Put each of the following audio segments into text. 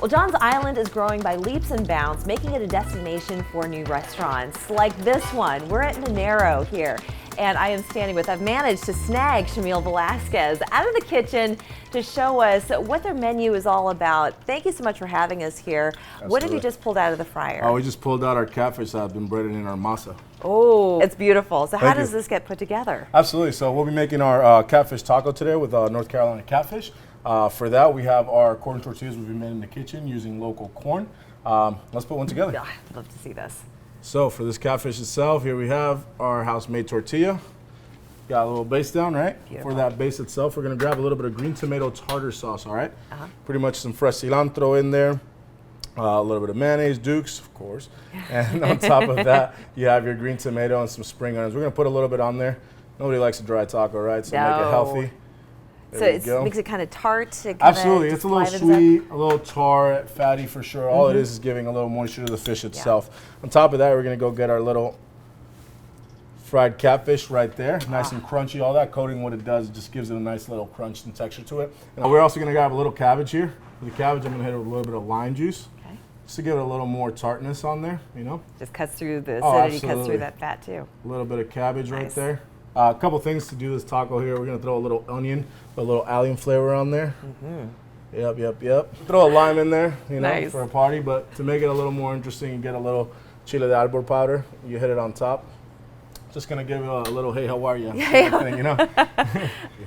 Well, John's Island is growing by leaps and bounds, making it a destination for new restaurants like this one. We're at Minero here, and I am standing with, I've managed to snag Shamil Velazquez out of the kitchen to show us what their menu is all about. Thank you so much for having us here. Absolutely. What have you just pulled out of the fryer? Oh, we just pulled out our catfish that have been breaded in our masa. Oh, it's beautiful. So how Thank does you. this get put together? Absolutely. So we'll be making our catfish taco today with North Carolina catfish. For that, we have our corn tortillas we've made in the kitchen using local corn. Let's put one together. Yeah, I'd love to see this. So for this catfish itself, here we have our house-made tortilla. Got a little base down, right? Beautiful. For that base itself, we're gonna grab a little bit of green tomato tartar sauce, all right? Pretty much some fresh cilantro in there. A little bit of mayonnaise, Dukes, of course. And on top of that, you have your green tomato and some spring onions. We're gonna put a little bit on there. Nobody likes a dry taco, right? So make it healthy. So it makes it kind of tart. Absolutely, it's a little sweet, a little tart, fatty for sure. All it is giving a little moisture to the fish itself. On top of that, we're gonna go get our little fried catfish right there, nice and crunchy. All that coating, what it does, it just gives it a nice little crunch and texture to it. And we're also gonna grab a little cabbage here. For the cabbage, I'm gonna hit it with a little bit of lime juice, just to give it a little more tartness on there, you know. Just cuts through the acidity, cuts through that fat too. A little bit of cabbage right there. A couple things to do this taco here. We're gonna throw a little onion, a little allium flavor on there. Yep. Throw a lime in there, you know, for a party. But to make it a little more interesting, you get a little chile de árbol powder. You hit it on top. Just gonna give it a little hey, how are you? Thing, you know.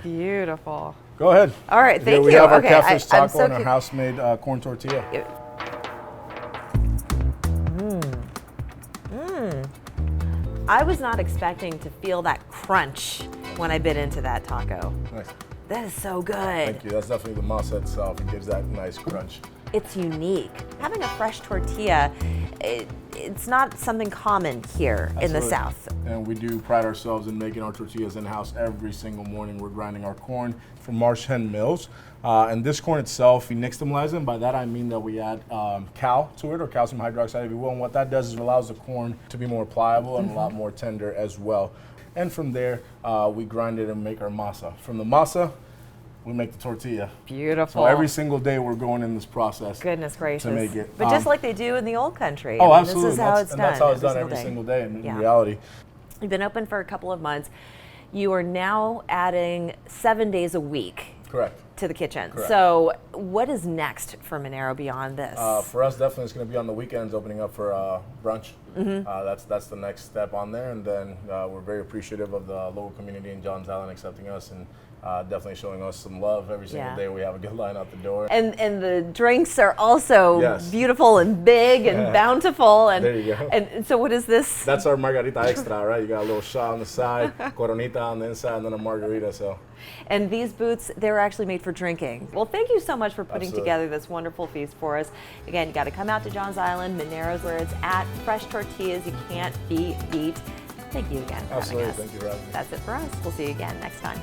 Beautiful. Go ahead. All right, thank you. We have our catfish taco and our house-made corn tortilla. I was not expecting to feel that crunch when I bit into that taco. Nice. That is so good. Thank you. That's definitely the masa itself. It gives that nice crunch. It's unique. Having a fresh tortilla, it's not something common here in the South. And we do pride ourselves in making our tortillas in-house every single morning. We're grinding our corn from Marsh Hen Mills. And this corn itself, we nixtamalize it. And by that I mean that we add cal to it, or calcium hydroxide if you will. And what that does is it allows the corn to be more pliable and a lot more tender as well. And from there, we grind it and make our masa. From the masa, we make the tortilla. Beautiful. So every single day we're going in this process. Goodness gracious. To make it. But just like they do in the old country. Oh, I mean, absolutely. This is how it's done. That's how it's done every single day in reality. You've been open for a couple of months. You are now adding 7 days a week. Correct. To the kitchen. Correct. So what is next for Minero beyond this? For us, definitely it's going to be on the weekends, opening up for brunch. That's the next step on there, and then we're very appreciative of the local community in Johns Island accepting us and definitely showing us some love every single day. We have a good line out the door. And the drinks are also beautiful and big and bountiful. And there you go. And so what is this? That's our margarita extra, right? You got a little shot on the side, coronita on the inside, and then a margarita. So. And these boots, they're actually made for drinking. Well, thank you so much for putting together this wonderful feast for us. Again, you got to come out to Johns Island. Minero's where it's at. Fresh tortillas, you can't be beat. Thank you again for having us. Thank you for having me. That's it for us. We'll see you again next time.